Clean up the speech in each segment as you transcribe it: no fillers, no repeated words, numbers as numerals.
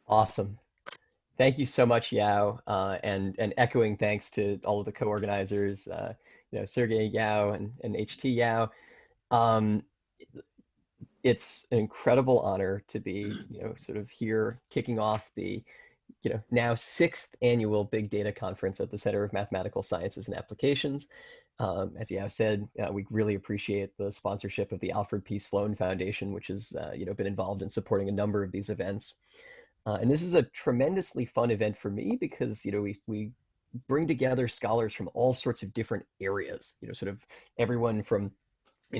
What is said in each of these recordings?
Awesome. Thank you so much, Yao, and echoing thanks to all of the co-organizers, Sergey Yao and HT Yao. Um, it's an incredible honor to be, sort of here kicking off the, now sixth annual Big Data Conference at the Center of Mathematical Sciences and Applications. As Yao said, we really appreciate the sponsorship of the Alfred P. Sloan Foundation, which has, been involved in supporting a number of these events. And this is a tremendously fun event for me because, we bring together scholars from all sorts of different areas, sort of everyone from,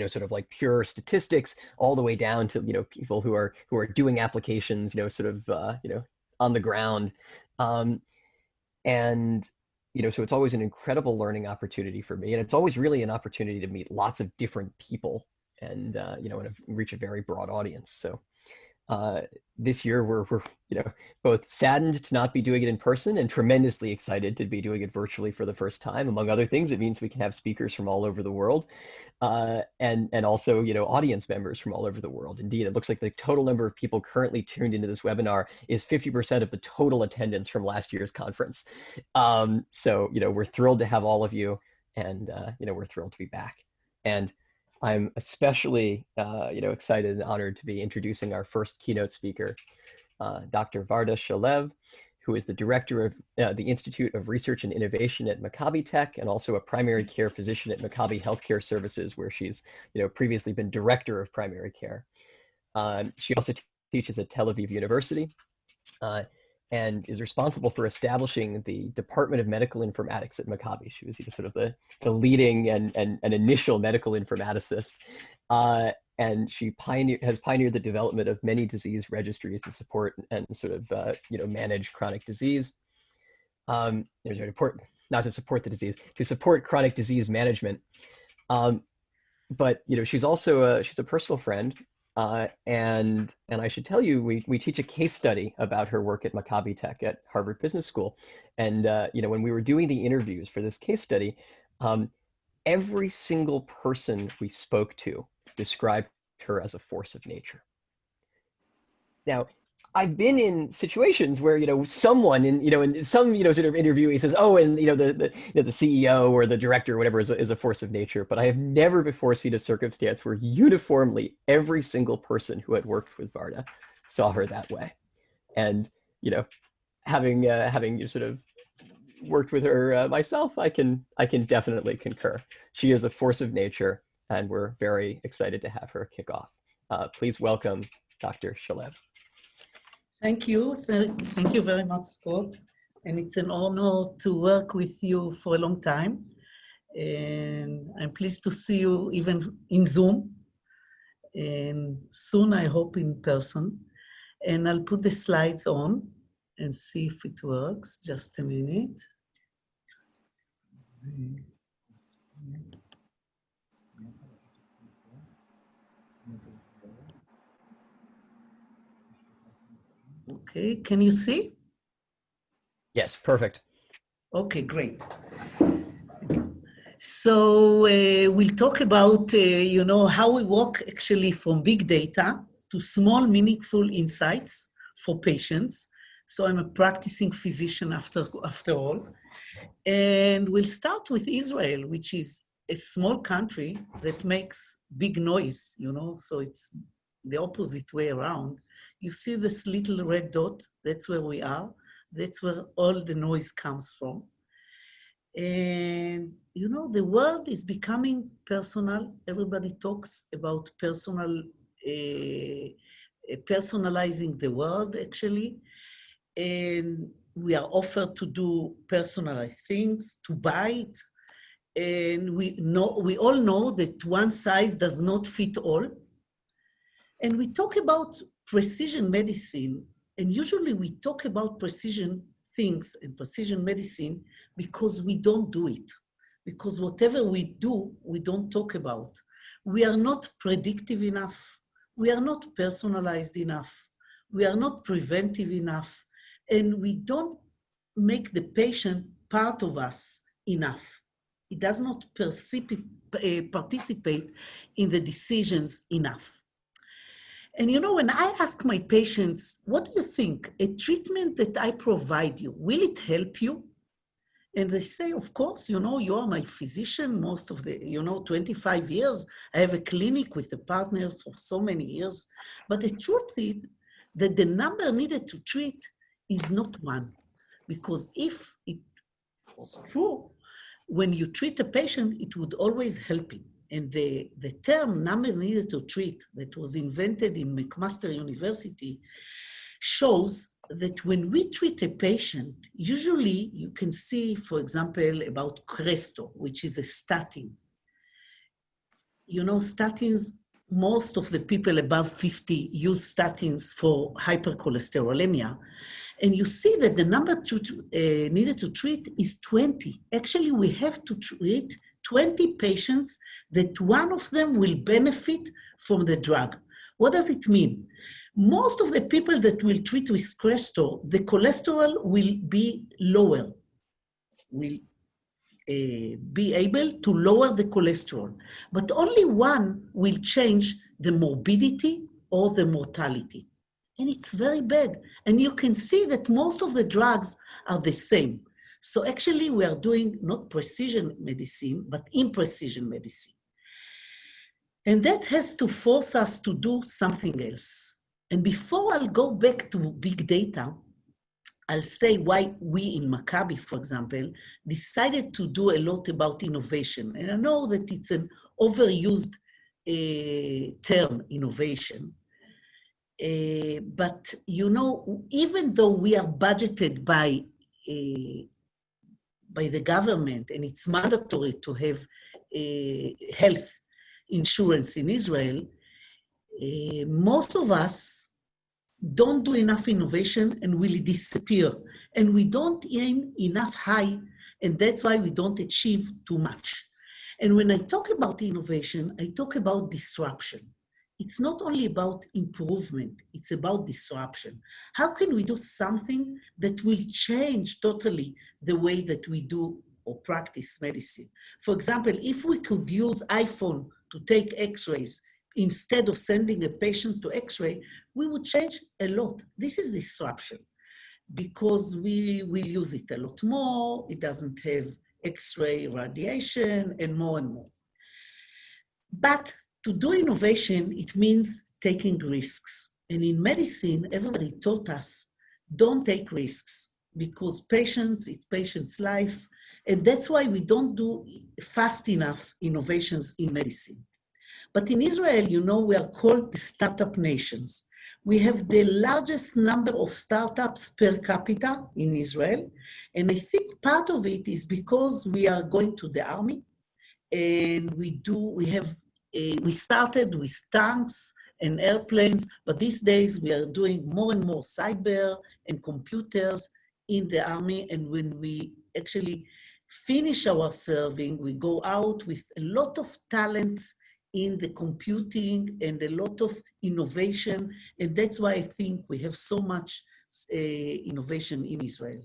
sort of like pure statistics all the way down to, people who are doing applications, sort of, on the ground. Um, and, so it's always an incredible learning opportunity for me. And it's always really an opportunity to meet lots of different people and, and reach a very broad audience. So uh, this year we're both saddened to not be doing it in person and tremendously excited to be doing it virtually for the first time. Among other things, it means we can have speakers from all over the world, and also audience members from all over the world. Indeed, it looks like the total number of people currently tuned into this webinar is 50% of the total attendance from last year's conference. So we're thrilled to have all of you, and we're thrilled to be back. And I'm especially, excited and honored to be introducing our first keynote speaker, Dr. Varda Shalev, who is the director of the Institute of Research and Innovation at Maccabi Tech, and also a primary care physician at Maccabi Healthcare Services, where she's, previously been director of primary care. She also teaches at Tel Aviv University. And is responsible for establishing the Department of Medical Informatics at Maccabi. She was sort of the leading and initial medical informaticist. And she has pioneered the development of many disease registries to support and sort of, manage chronic disease. There's very important, not to support the disease, to support chronic disease management. But she's also she's a personal friend. And I should tell you, we teach a case study about her work at Maccabi Tech at Harvard Business School. And when we were doing the interviews for this case study, every single person we spoke to described her as a force of nature. Now, I've been in situations where someone in some sort of interviewee says, oh, and the CEO or the director or whatever is a force of nature, but I have never before seen a circumstance where uniformly every single person who had worked with Varda saw her that way. And having sort of worked with her myself, I can definitely concur. She is a force of nature, and we're very excited to have her kick off. Please welcome Dr. Shalev. Thank you. Thank you very much, Scott. And it's an honor to work with you for a long time. And I'm pleased to see you even in Zoom. And soon, I hope, in person. And I'll put the slides on and see if it works. Just a minute. Okay, can you see? Yes, perfect. Okay, great. So we'll talk about, how we walk actually from big data to small, meaningful insights for patients. So I'm a practicing physician after all. And we'll start with Israel, which is a small country that makes big noise, so it's the opposite way around. You see this little red dot, that's where we are. That's where all the noise comes from. And, the world is becoming personal. Everybody talks about personalizing the world, actually. And we are offered to do personalized things, to buy it. And we all know that one size does not fit all. And we talk about precision medicine, and usually we talk about precision things and precision medicine because we don't do it. Because whatever we do, we don't talk about. We are not predictive enough. We are not personalized enough. We are not preventive enough. And we don't make the patient part of us enough. It does not participate in the decisions enough. And you know, when I ask my patients, what do you think? A treatment that I provide you, will it help you? And they say, of course, you know, you are my physician most of the, 25 years. I have a clinic with a partner for so many years. But the truth is that the number needed to treat is not one. Because if it was true, when you treat a patient, it would always help him. And the term number needed to treat that was invented in McMaster University shows that when we treat a patient, usually you can see, for example, about Crestor, which is a statin. You know, statins, most of the people above 50 use statins for hypercholesterolemia. And you see that the number needed to treat is 20. Actually, we have to treat 20 patients that one of them will benefit from the drug. What does it mean? Most of the people that will treat with Crestor, the cholesterol will be lower, will be able to lower the cholesterol, but only one will change the morbidity or the mortality. And it's very bad. And you can see that most of the drugs are the same. So actually we are doing not precision medicine, but imprecision medicine. And that has to force us to do something else. And before I'll go back to big data, I'll say why we in Maccabi, for example, decided to do a lot about innovation. And I know that it's an overused term, innovation. But, you know, even though we are budgeted by the government and it's mandatory to have health insurance in Israel, most of us don't do enough innovation and will disappear. And we don't aim enough high, and that's why we don't achieve too much. And when I talk about innovation, I talk about disruption. It's not only about improvement, it's about disruption. How can we do something that will change totally the way that we do or practice medicine? For example, if we could use iPhone to take x-rays instead of sending a patient to x-ray, we would change a lot. This is disruption because we will use it a lot more. It doesn't have x-ray radiation and more and more. But to do innovation, it means taking risks. And in medicine, everybody taught us, don't take risks because it's patient's life. And that's why we don't do fast enough innovations in medicine. But in Israel, you know, we are called the startup nations. We have the largest number of startups per capita in Israel. And I think part of it is because we are going to the army and we started with tanks and airplanes, but these days we are doing more and more cyber and computers in the army. And when we actually finish our serving, we go out with a lot of talents in the computing and a lot of innovation. And that's why I think we have so much innovation in Israel.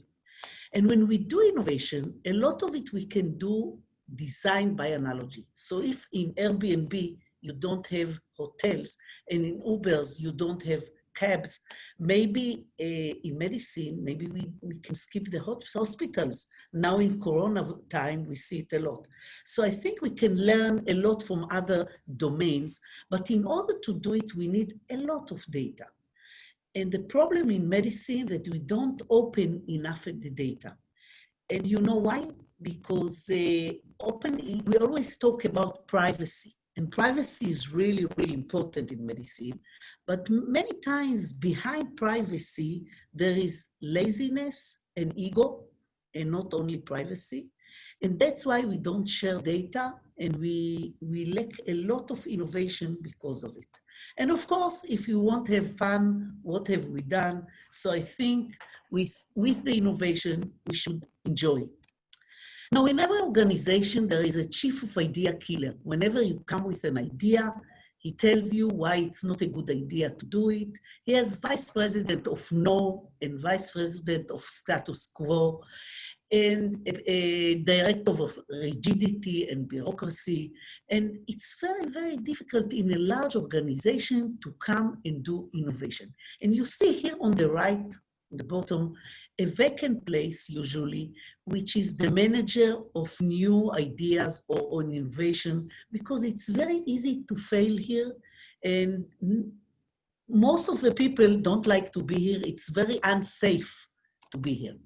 And when we do innovation, a lot of it we can do design by analogy. So if in Airbnb you don't have hotels and in Ubers you don't have cabs, maybe in medicine, maybe we can skip the hospitals. Now in Corona time, we see it a lot. So I think we can learn a lot from other domains, but in order to do it, we need a lot of data. And the problem in medicine that we don't open enough of the data. And you know why? Because we always talk about privacy. And privacy is really, really important in medicine. But many times behind privacy, there is laziness and ego, and not only privacy. And that's why we don't share data, and we lack a lot of innovation because of it. And of course, if you want to have fun, what have we done? So I think with the innovation, we should enjoy. Now, in every organization, there is a chief of idea killer. Whenever you come with an idea, he tells you why it's not a good idea to do it. He has vice president of no and vice president of status quo. and a directive of rigidity and bureaucracy. And it's very, very difficult in a large organization to come and do innovation. And you see here on the right, on the bottom, a vacant place usually, which is the manager of new ideas or on innovation, because it's very easy to fail here. And most of the people don't like to be here. It's very unsafe to be here.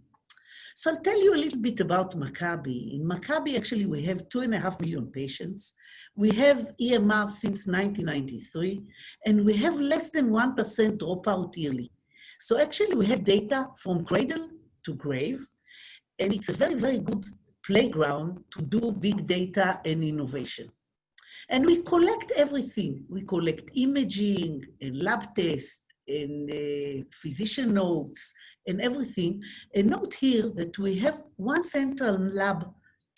So I'll tell you a little bit about Maccabi. In Maccabi, actually, we have 2.5 million patients. We have EMR since 1993, and we have less than 1% dropout yearly. So actually, we have data from cradle to grave, and it's a very, very good playground to do big data and innovation. And we collect everything. We collect imaging and lab tests and physician notes and everything. And note here that we have one central lab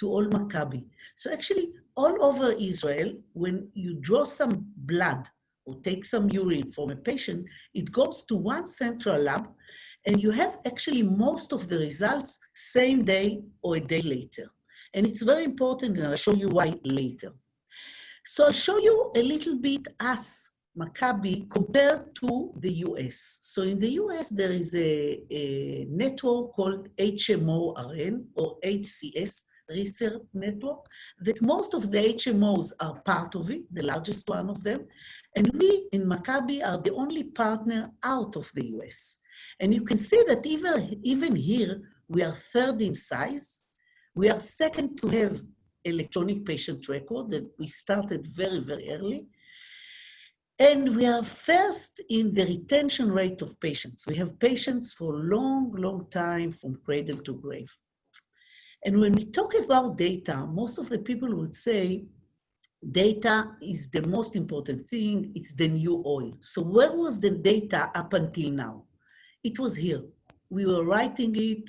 to all Maccabi. So actually, all over Israel, when you draw some blood or take some urine from a patient, it goes to one central lab, and you have actually most of the results same day or a day later. And it's very important, and I'll show you why later. So I'll show you a little bit us, Maccabi, compared to the US. So in the US, there is a network called HMORN or HCS, Research Network, that most of the HMOs are part of it, the largest one of them. And we in Maccabi are the only partner out of the US. And you can see that even here, we are third in size. We are second to have electronic patient record that we started very, very early. And we are first in the retention rate of patients. We have patients for a long, long time from cradle to grave. And when we talk about data, most of the people would say data is the most important thing. It's the new oil. So where was the data up until now? It was here. We were writing it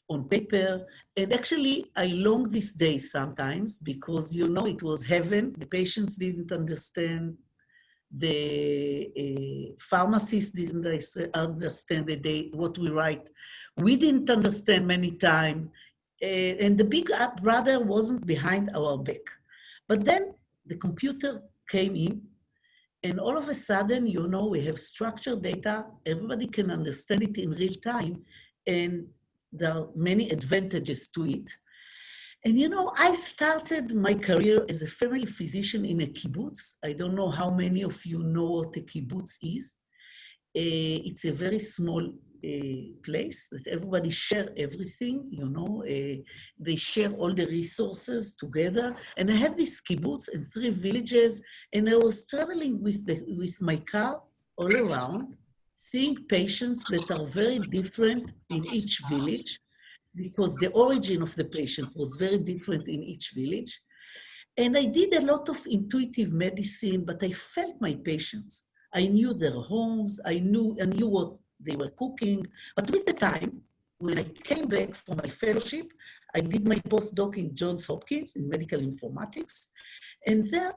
on paper. And actually, I long this day sometimes because, you know, it was heaven. The patients didn't understand. The pharmacists didn't understand what we write. We didn't understand many times. And the big brother wasn't behind our back. But then the computer came in, and all of a sudden, you know, we have structured data. Everybody can understand it in real time. And there are many advantages to it. And you know, I started my career as a family physician in a kibbutz. I don't know how many of you know what a kibbutz is. It's a very small place that everybody share everything, you know. They share all the resources together. And I have this kibbutz and 3 villages, and I was traveling with my car all around, seeing patients that are very different in each village, because the origin of the patient was very different in each village. And I did a lot of intuitive medicine, but I felt my patients. I knew their homes, I knew what they were cooking. But with the time, when I came back from my fellowship, I did my postdoc in Johns Hopkins in medical informatics. And there,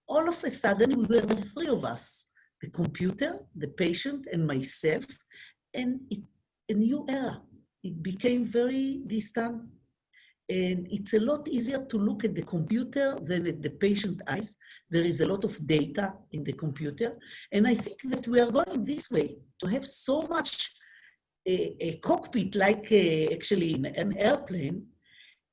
all of a sudden, we were the 3 of us, the computer, the patient, and myself, and a new era. It became very distant, and it's a lot easier to look at the computer than at the patient eyes. There is a lot of data in the computer, and I think that we are going this way, to have so much a cockpit like actually in an airplane,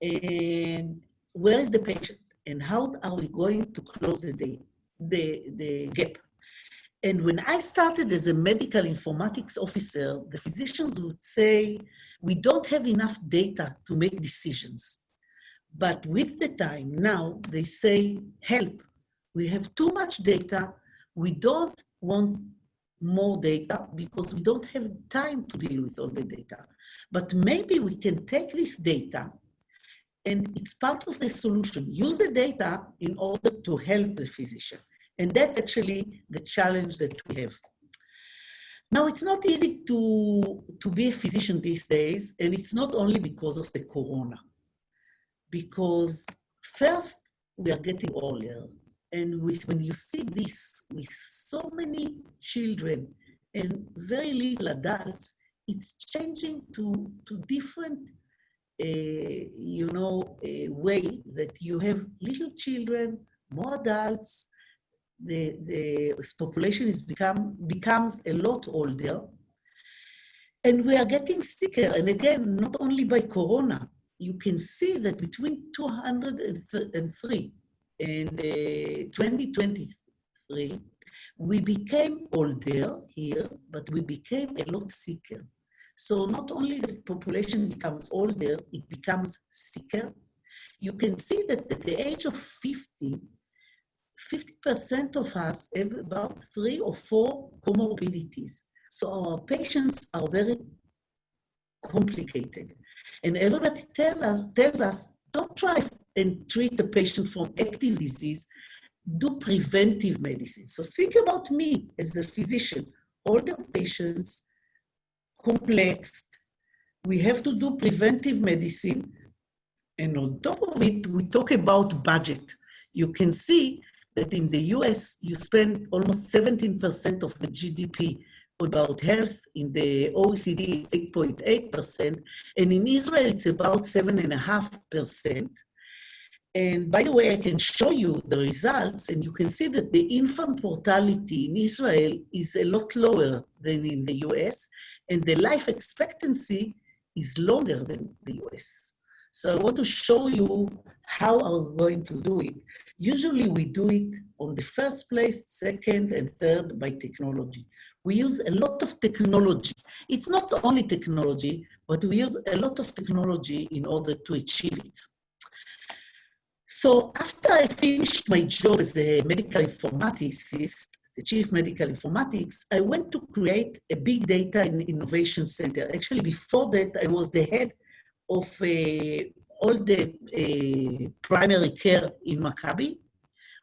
and where is the patient, and how are we going to close the gap? And when I started as a medical informatics officer, the physicians would say, we don't have enough data to make decisions. But with the time now, they say, help, we have too much data. We don't want more data because we don't have time to deal with all the data. But maybe we can take this data, and it's part of the solution. Use the data in order to help the physician. And that's actually the challenge that we have. Now, it's not easy to be a physician these days, and it's not only because of the corona. Because first, we are getting older, and when you see this with so many children and very little adults, it's changing to different way that you have little children, more adults, the population becomes a lot older, and we are getting sicker. And again, not only by corona, you can see that between 203 and 2023, we became older here, but we became a lot sicker. So not only the population becomes older, it becomes sicker. You can see that at the age of 50% of us have about 3 or 4 comorbidities. So our patients are very complicated. And everybody tells us, don't try and treat a patient from active disease, do preventive medicine. So think about me as a physician, older patients, complex, we have to do preventive medicine. And on top of it, we talk about budget. You can see that in the US, you spend almost 17% of the GDP about health. In the OECD, it's 8.8%. And in Israel, it's about 7.5%. And by the way, I can show you the results, and you can see that the infant mortality in Israel is a lot lower than in the US, and the life expectancy is longer than the US. So I want to show you how we're going to do it. Usually we do it on the first place, second, and third by technology. We use a lot of technology. It's not only technology, but we use a lot of technology in order to achieve it. So after I finished my job as a medical informaticist, the chief medical informatics, I went to create a big data and innovation center. Actually, before that, I was the head of all the primary care in Maccabi,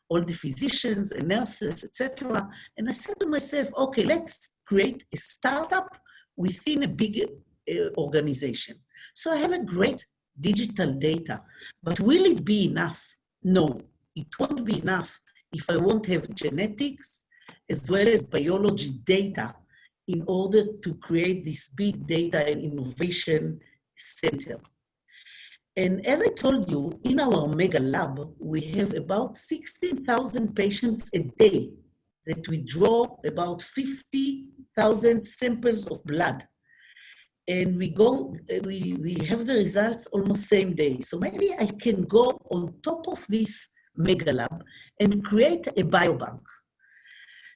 all the physicians and nurses, etc. And I said to myself, okay, let's create a startup within a big organization. So I have a great digital data, but will it be enough? No, it won't be enough if I won't have genetics as well as biology data in order to create this big data and innovation center. And as I told you, in our mega lab, we have about 16,000 patients a day that we draw about 50,000 samples of blood. And we have the results almost same day. So maybe I can go on top of this mega lab and create a biobank.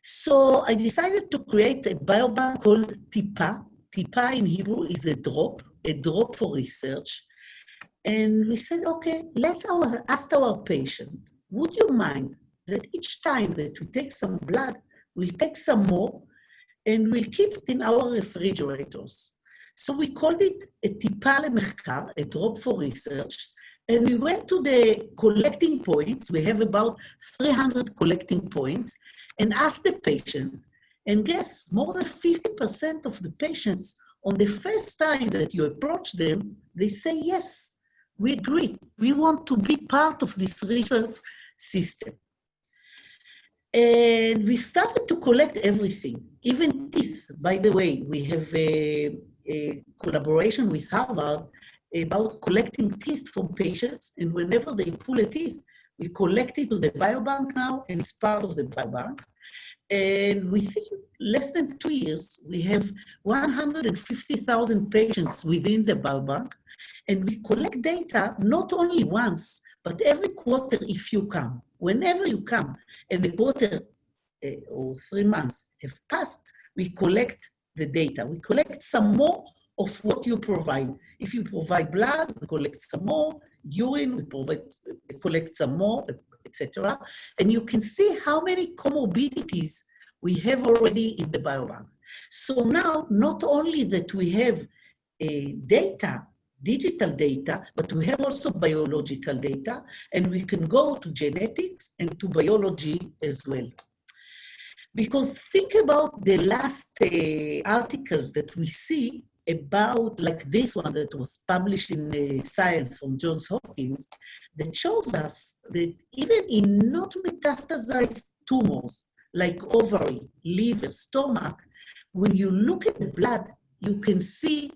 So I decided to create a biobank called TIPA. TIPA in Hebrew is a drop for research. And we said, okay, let's ask our patient, would you mind that each time that we take some blood, we'll take some more and we'll keep it in our refrigerators. So we called it a TIPA למחקר, a drop for research, and we went to the collecting points. We have about 300 collecting points, and asked the patient, and guess, more than 50% of the patients, on the first time that you approach them, they say, yes, we agree. We want to be part of this research system. And we started to collect everything, even teeth. By the way, we have a collaboration with Harvard about collecting teeth from patients, and whenever they pull a teeth, we collect it to the biobank now, and it's part of the biobank. And within less than 2 years, we have 150,000 patients within the biobank, and we collect data not only once, but every quarter if you come. Whenever you come, and a quarter or 3 months have passed, we collect the data. We collect some more of what you provide. If you provide blood, we collect some more. Urine, we collect some more, etc. And you can see how many comorbidities we have already in the biobank. So now, not only that we have data, digital data, but we have also biological data, and we can go to genetics and to biology as well. Because think about the last articles that we see about, like this one that was published in Science from Johns Hopkins, that shows us that even in not metastasized tumors, like ovary, liver, stomach, when you look at the blood, you can see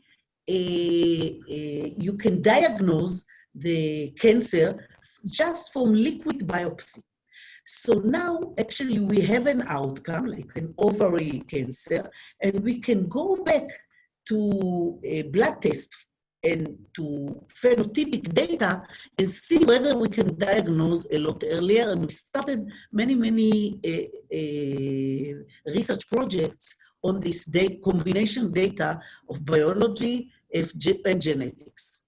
you can diagnose the cancer just from liquid biopsy. So now, actually, we have an outcome, like an ovary cancer, and we can go back to a blood test and to phenotypic data and see whether we can diagnose a lot earlier. And we started many research projects on this combination data of biology and genetics.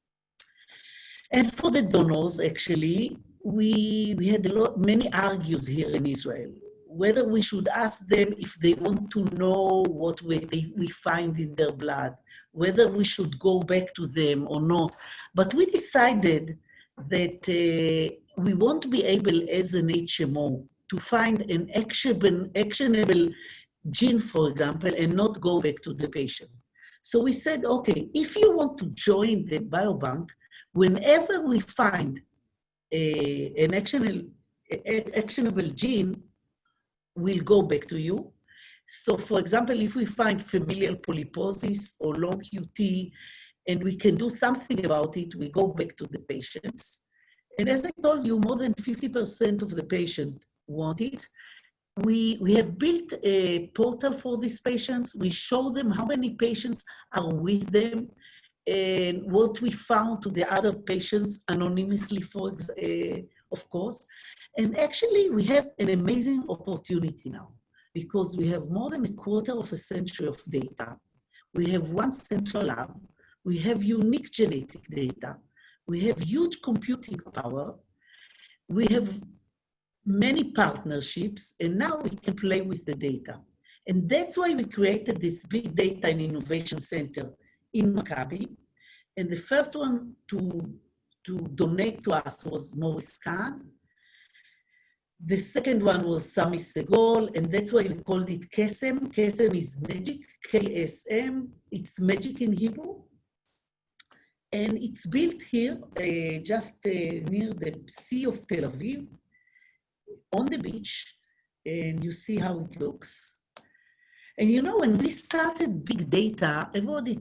And for the donors, actually, we had many argues here in Israel, whether we should ask them if they want to know what we find in their blood, whether we should go back to them or not. But we decided that we won't be able, as an HMO, to find an actionable gene, for example, and not go back to the patient. So we said, okay, if you want to join the biobank, whenever we find an actionable gene, we'll go back to you. So for example, if we find familial polyposis or long QT, and we can do something about it, we go back to the patients. And as I told you, more than 50% of the patients want it. We have built a portal for these patients. We show them how many patients are with them and what we found to the other patients anonymously, of course. And actually, we have an amazing opportunity now because we have more than a quarter of a century of data. We have one central lab. We have unique genetic data. We have huge computing power. We have many partnerships, and now we can play with the data. And that's why we created this Big Data and Innovation Center in Maccabi. And the first one to donate to us was Maurice Kahn. The second one was Sami Segol, and that's why we called it KSM. KSM is magic, KSM. It's magic in Hebrew. And it's built here, just near the Sea of Tel Aviv, on the beach, and you see how it looks. And you know, when we started big data, everybody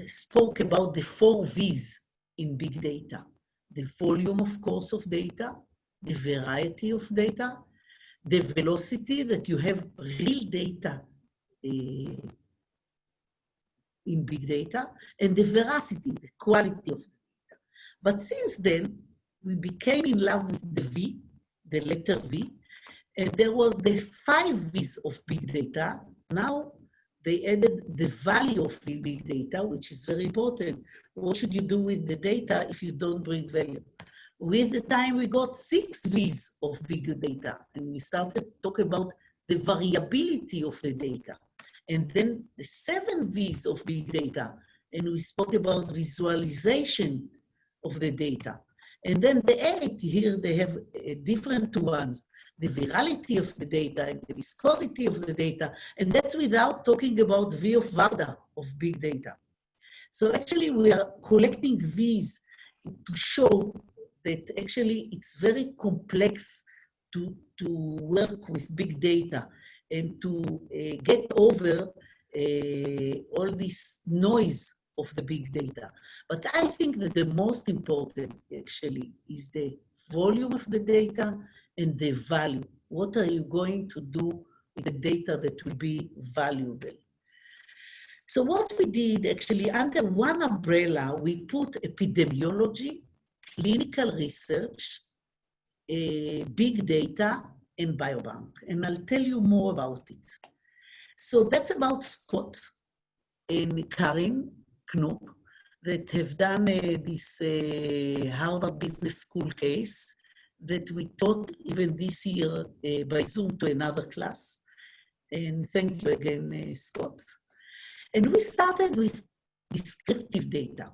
spoke about the 4 V's in big data. The volume, of course, of data, the variety of data, the velocity that you have real data in big data, and the veracity, the quality of the data. But since then, we became in love with the V, the letter V, and there was the 5 V's of big data. Now they added the value of the big data, which is very important. What should you do with the data if you don't bring value? With the time, we got 6 V's of big data, and we started talking about the variability of the data. And then the 7 V's of big data, and we spoke about visualization of the data. And then the 8, here they have different ones, the virality of the data, and the viscosity of the data, and that's without talking about V of Varda of big data. So actually we are collecting V's to show that actually it's very complex to work with big data and to get over all this noise of the big data. But I think that the most important actually is the volume of the data and the value. What are you going to do with the data that will be valuable? So what we did actually, under one umbrella, we put epidemiology, clinical research, big data, and biobank. And I'll tell you more about it. So that's about Scott and Karin Knoop that have done this Harvard Business School case that we taught even this year by Zoom to another class. And thank you again, Scott. And we started with descriptive data.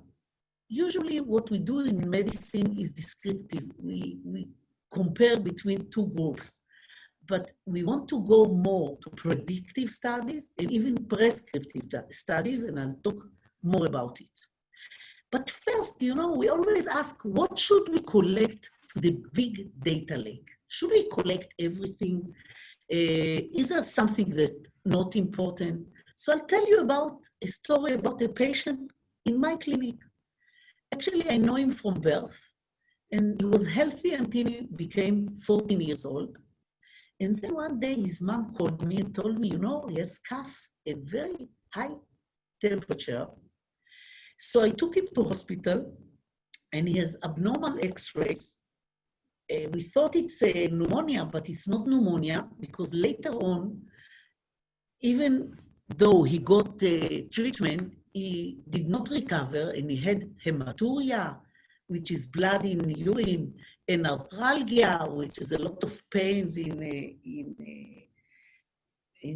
Usually what we do in medicine is descriptive. We compare between 2 groups, but we want to go more to predictive studies and even prescriptive studies, and I'll talk more about it. But first, you know, we always ask, what should we collect to the big data lake? Should we collect everything? Is there something that's not important? So I'll tell you about a story about a patient in my clinic. Actually, I know him from birth, and he was healthy until he became 14 years old. And then one day his mom called me and told me, you know, he has cough, a very high temperature. So I took him to hospital, and he has abnormal x-rays. We thought it's a pneumonia, but it's not pneumonia, because later on, even though he got treatment, he did not recover, and he had hematuria, which is blood in urine, and arthralgia, which is a lot of pains in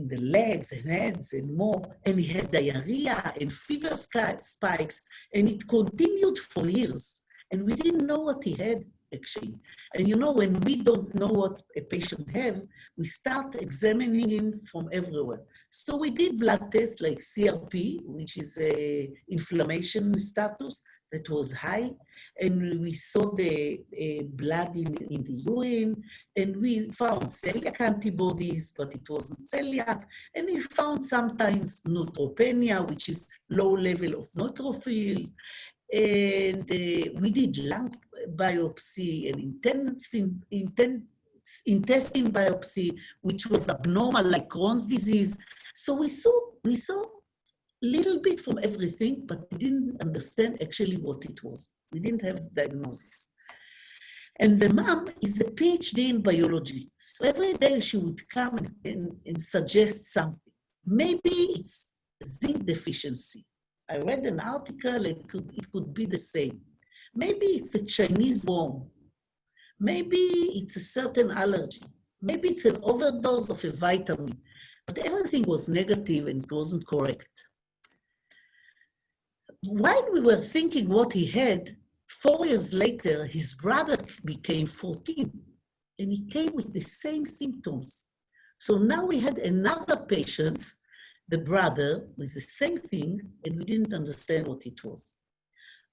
the legs and heads and more, and he had diarrhea and fever spikes, and it continued for years, and we didn't know what he had, actually. And you know, when we don't know what a patient have, we start examining him from everywhere. So we did blood tests like CRP, which is a inflammation status that was high, and we saw the blood in the urine, and we found celiac antibodies, but it wasn't celiac, and we found sometimes neutropenia, which is low level of neutrophils, and we did lung biopsy and intestine biopsy, which was abnormal, like Crohn's disease. So we saw little bit from everything, but we didn't understand actually what it was. We didn't have diagnosis. And the mom is a PhD in biology. So every day she would come and suggest something. Maybe it's zinc deficiency. I read an article, it could be the same. Maybe it's a Chinese worm. Maybe it's a certain allergy. Maybe it's an overdose of a vitamin. But everything was negative and it wasn't correct. While we were thinking what he had, 4 years later, his brother became 14, and he came with the same symptoms. So now we had another patient, the brother, with the same thing, and we didn't understand what it was.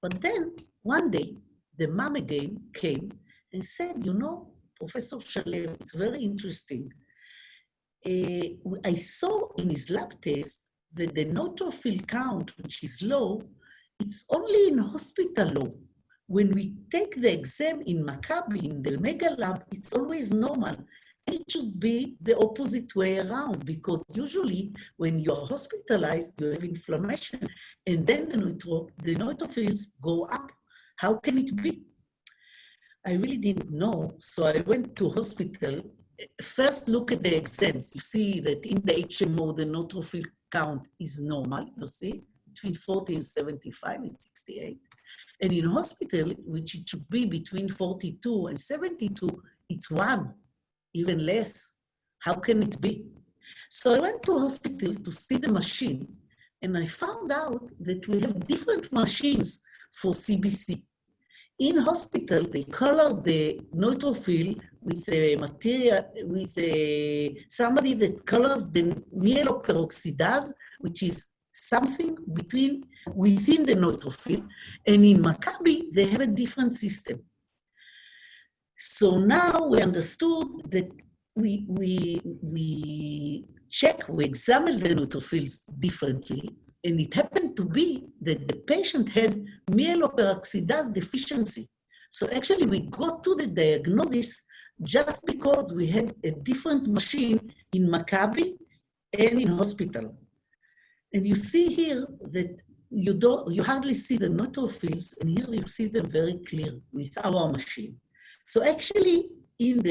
But then, one day, the mom again came and said, you know, Professor Shalem, it's very interesting. I saw in his lab test that the neutrophil count, which is low, it's only in hospital low. When we take the exam in Maccabi, in the mega lab, it's always normal. It should be the opposite way around, because usually when you're hospitalized, you have inflammation, and then the neutrophils go up. How can it be? I really didn't know, so I went to hospital. First, look at the exams. You see that in the HMO, the neutrophil count is normal, you see, between 40 and 75 and 68. And in hospital, which it should be between 42 and 72, it's 1, even less. How can it be? So I went to hospital to see the machine, and I found out that we have different machines for CBC. In hospital, they color the neutrophil with a material, with somebody that colors the myeloperoxidase, which is something within the neutrophil. And in Maccabi, they have a different system. So now we understood that we examined the neutrophils differently. And it happened to be that the patient had myeloperoxidase deficiency. So actually we got to the diagnosis just because we had a different machine in Maccabi and in hospital. And you see here that you hardly see the neutrophils, and here you see them very clear with our machine. So actually in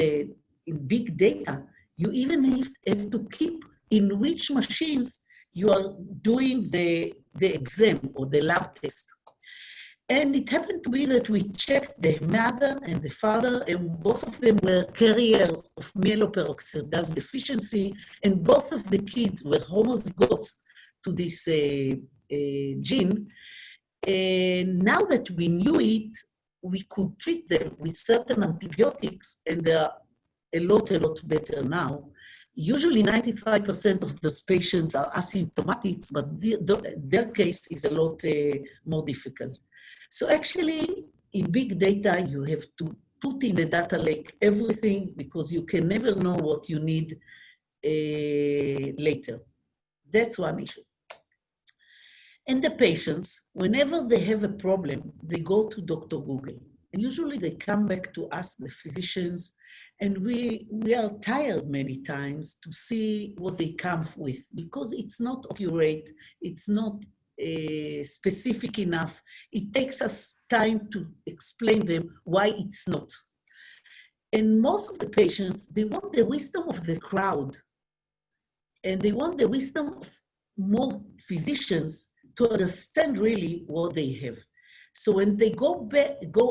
big data, you even have to keep in which machines you are doing the exam or the lab test. And it happened to be that we checked the mother and the father, and both of them were carriers of myeloperoxidase deficiency, and both of the kids were homozygotes to this gene. And now that we knew it, we could treat them with certain antibiotics, and they are a lot better now. Usually 95% of those patients are asymptomatic, but their case is a lot more difficult. So actually, in big data, you have to put in the data lake everything, because you can never know what you need later. That's one issue. And the patients, whenever they have a problem, they go to Dr. Google. And usually they come back to us, the physicians, and we are tired many times to see what they come with, because it's not accurate, it's not specific enough. It takes us time to explain them why it's not. And most of the patients, they want the wisdom of the crowd, and they want the wisdom of more physicians to understand really what they have. So when they go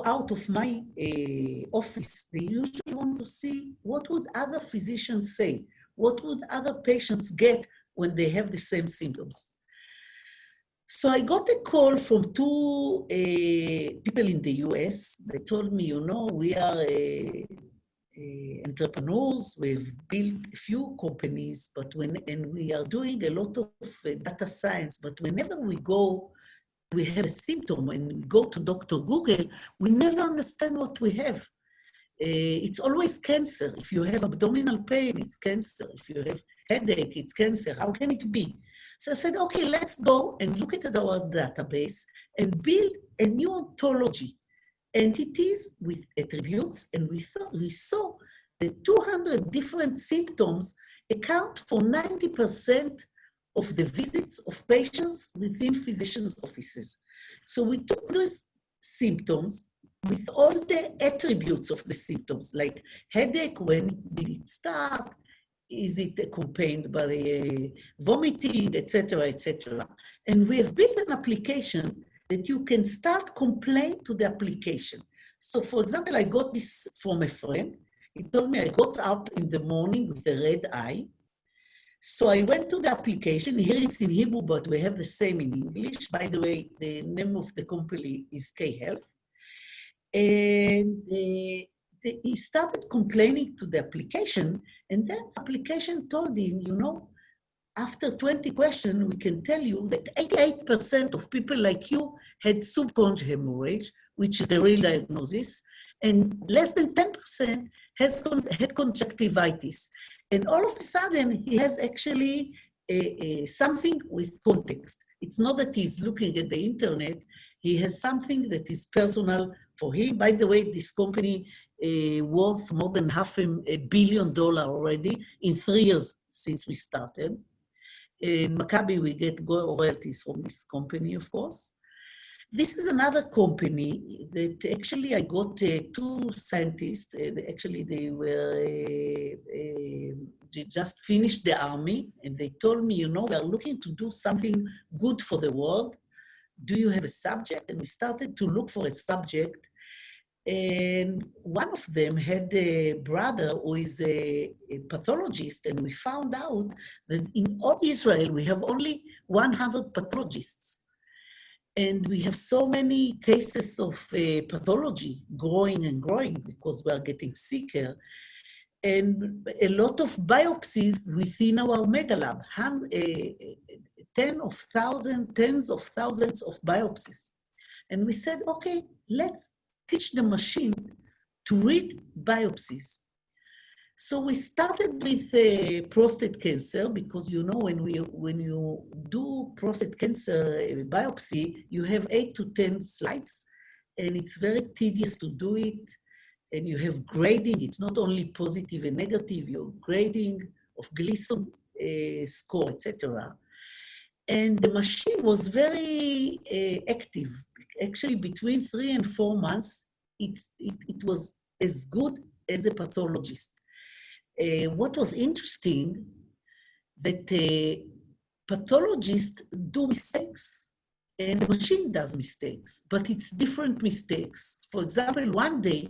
out of my office, they usually want to see what would other physicians say, what would other patients get when they have the same symptoms. So I got a call from two people in the US. They told me, we are entrepreneurs, we've built a few companies, and we are doing a lot of data science, but whenever we have a symptom and we go to Dr. Google, we never understand what we have. It's always cancer. If you have abdominal pain, it's cancer. If you have headache, it's cancer. How can it be? So I said, okay, let's go and look at our database and build a new ontology, entities with attributes, and we saw that 200 different symptoms account for 90% of the visits of patients within physicians' offices. So we took those symptoms with all the attributes of the symptoms, like headache, when did it start? Is it accompanied by vomiting, etc., etc.? And we have built an application that you can start complaint to the application. So for example, I got this from a friend. He told me I got up in the morning with a red eye. So I went to the application. Here it's in Hebrew, but we have the same in English. By the way, the name of the company is K-Health. And he started complaining to the application, and then the application told him, after 20 questions, we can tell you that 88% of people like you had subconj hemorrhage, which is the real diagnosis, and less than 10% had conjunctivitis. And all of a sudden, he has actually something with context. It's not that he's looking at the internet. He has something that is personal for him. By the way, this company worth more than $500 million already in 3 years since we started. In Maccabi, we get royalties from this company, of course. This is another company that actually I got two scientists. They just finished the army, and they told me, we are looking to do something good for the world. Do you have a subject? And we started to look for a subject. And one of them had a brother who is a pathologist, and we found out that in all Israel, we have only 100 pathologists. And we have so many cases of pathology growing and growing because we are getting sicker. And a lot of biopsies within our megalab, tens of thousands of biopsies. And we said, okay, let's teach the machine to read biopsies. So we started with prostate cancer because, when you do prostate cancer biopsy, you have 8 to 10 slides, and it's very tedious to do it. And you have grading. It's not only positive and negative, you're grading of Gleason score, etc. And the machine was very active. Actually, between 3 and 4 months, it was as good as a pathologist. What was interesting, that pathologists do mistakes, and the machine does mistakes, but it's different mistakes. For example, one day,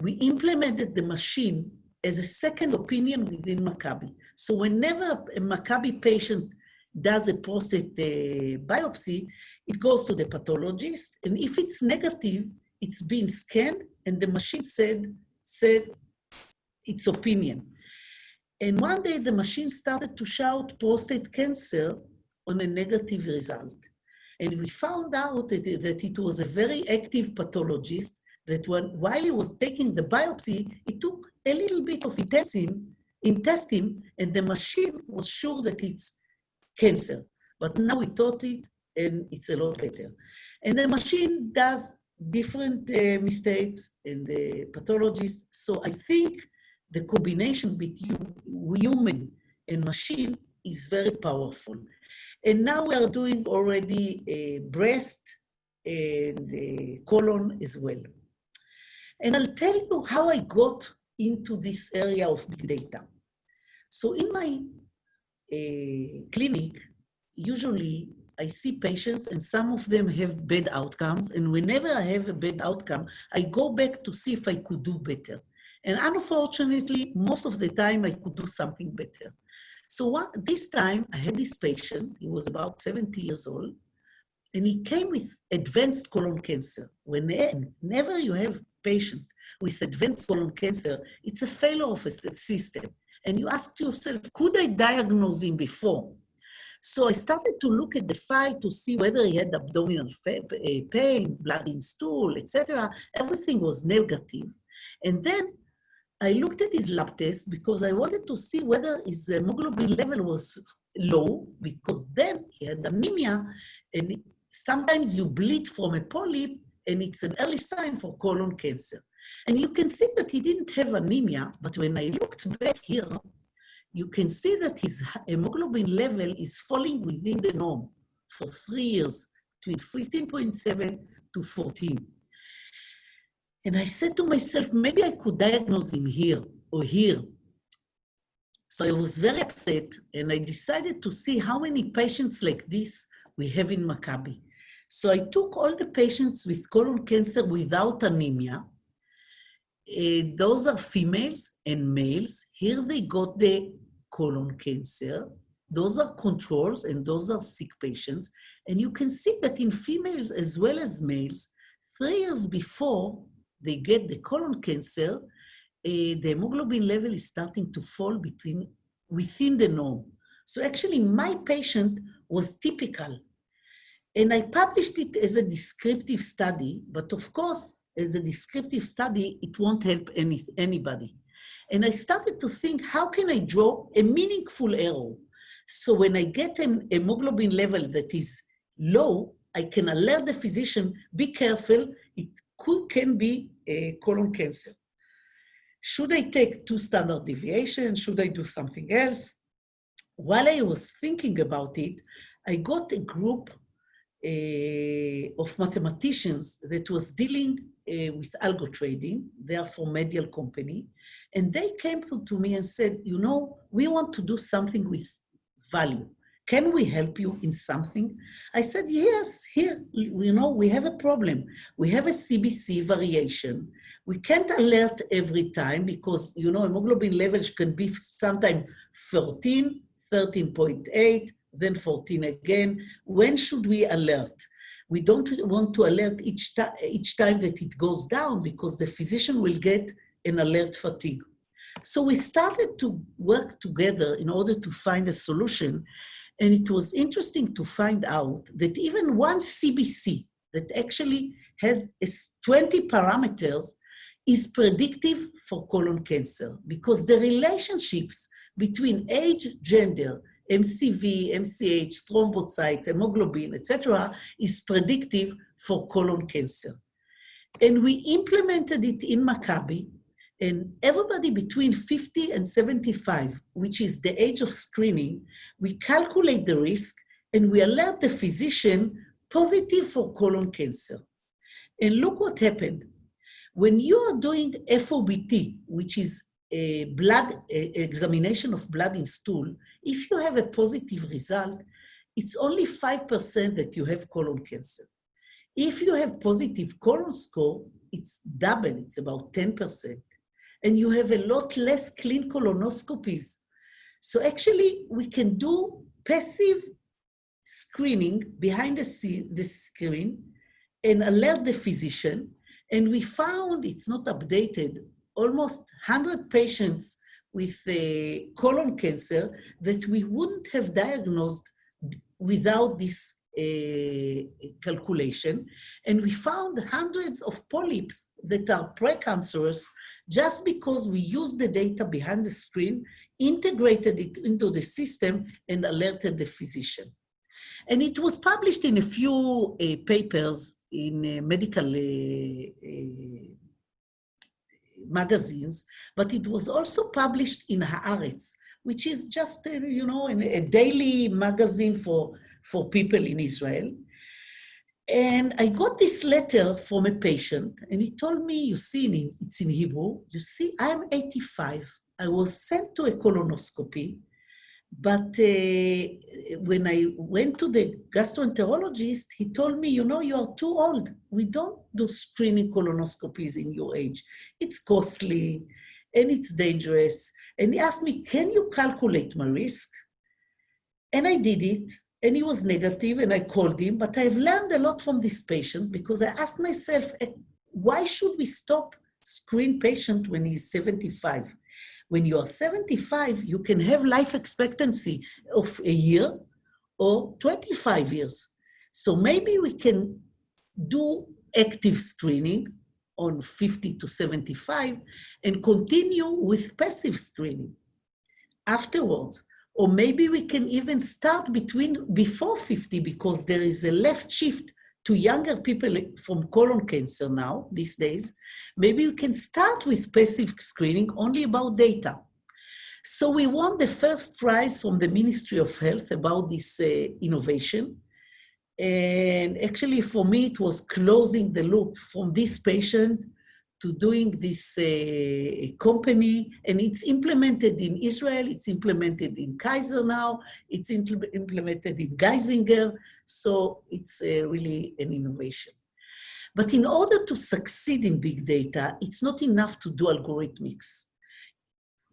we implemented the machine as a second opinion within Maccabi. So whenever a Maccabi patient does a prostate biopsy, it goes to the pathologist, and if it's negative, it's being scanned, and the machine says its opinion. And one day the machine started to shout prostate cancer on a negative result. And we found out that it was a very active pathologist, that while he was taking the biopsy, he took a little bit of intestine, and the machine was sure that it's cancer. But now we thought it and it's a lot better. And the machine does different mistakes and the pathologist. So I think the combination between human and machine is very powerful. And now we are doing already a breast and a colon as well. And I'll tell you how I got into this area of big data. So in my clinic, usually I see patients and some of them have bad outcomes. And whenever I have a bad outcome, I go back to see if I could do better. And unfortunately, most of the time I could do something better. So this time I had this patient, he was about 70 years old, and he came with advanced colon cancer. Whenever you have patient with advanced colon cancer, it's a failure of a system. And you ask yourself, could I diagnose him before? So I started to look at the file to see whether he had abdominal pain, blood in stool, etc. Everything was negative. And then I looked at his lab test because I wanted to see whether his hemoglobin level was low, because then he had anemia, and sometimes you bleed from a polyp, and it's an early sign for colon cancer. And you can see that he didn't have anemia, but when I looked back here, you can see that his hemoglobin level is falling within the norm for 3 years, between 15.7 to 14. And I said to myself, maybe I could diagnose him here or here. So I was very upset, and I decided to see how many patients like this we have in Maccabi. So I took all the patients with colon cancer without anemia. Those are females and males. Here they got the colon cancer. Those are controls, and those are sick patients. And you can see that in females as well as males, 3 years before they get the colon cancer, the hemoglobin level is starting to fall within the norm. So actually my patient was typical. And I published it as a descriptive study, but of course, as a descriptive study, it won't help anybody. And I started to think, how can I draw a meaningful arrow? So when I get an hemoglobin level that is low, I can alert the physician, be careful, it can be a colon cancer. Should I take 2 standard deviations? Should I do something else? While I was thinking about it, I got a group of mathematicians that was dealing with algo trading. They are from Medial company. And they came to me and said, you know, we want to do something with value. Can we help you in something? I said, yes, here, you know, we have a problem. We have a CBC variation. We can't alert every time because, you know, hemoglobin levels can be sometimes 14, 13.8, then 14 again. When should we alert? We don't want to alert each time that it goes down because the physician will get an alert fatigue. So we started to work together in order to find a solution. And it was interesting to find out that even one CBC that actually has 20 parameters is predictive for colon cancer because the relationships between age, gender, MCV, MCH, thrombocytes, hemoglobin, etc., is predictive for colon cancer. And we implemented it in Maccabi, and everybody between 50 and 75, which is the age of screening, we calculate the risk and we alert the physician positive for colon cancer. And look what happened. When you are doing FOBT, which is a blood examination of blood in stool, if you have a positive result, it's only 5% that you have colon cancer. If you have positive colon score, it's double, it's about 10%. And you have a lot less clean colonoscopies. So actually, we can do passive screening behind the screen and alert the physician. And we found, it's not updated, almost 100 patients with colon cancer that we wouldn't have diagnosed without this calculation. And we found hundreds of polyps that are precancerous just because we used the data behind the screen, integrated it into the system, and alerted the physician. And it was published in a few papers in medical magazines, but it was also published in Haaretz, which is just, you know, a daily magazine for people in Israel. And I got this letter from a patient, and he told me, you see, it's in Hebrew, you see, I'm 85. I was sent to a colonoscopy, but when I went to the gastroenterologist, he told me, you know, you are too old. We don't do screening colonoscopies in your age. It's costly and it's dangerous. And he asked me, can you calculate my risk? And I did it, and he was negative, and I called him, but I've learned a lot from this patient because I asked myself, why should we stop screen patient when he's 75? When you are 75, you can have life expectancy of a year or 25 years. So maybe we can do active screening on 50 to 75 and continue with passive screening afterwards. Or maybe we can even start before 50 because there is a left shift to younger people from colon cancer now, these days. Maybe we can start with passive screening only about data. So we won the first prize from the Ministry of Health about this innovation. And actually for me, it was closing the loop from this patient to doing this company, and it's implemented in Israel, it's implemented in Kaiser now, it's implemented in Geisinger, so it's really an innovation. But in order to succeed in big data, it's not enough to do algorithmics.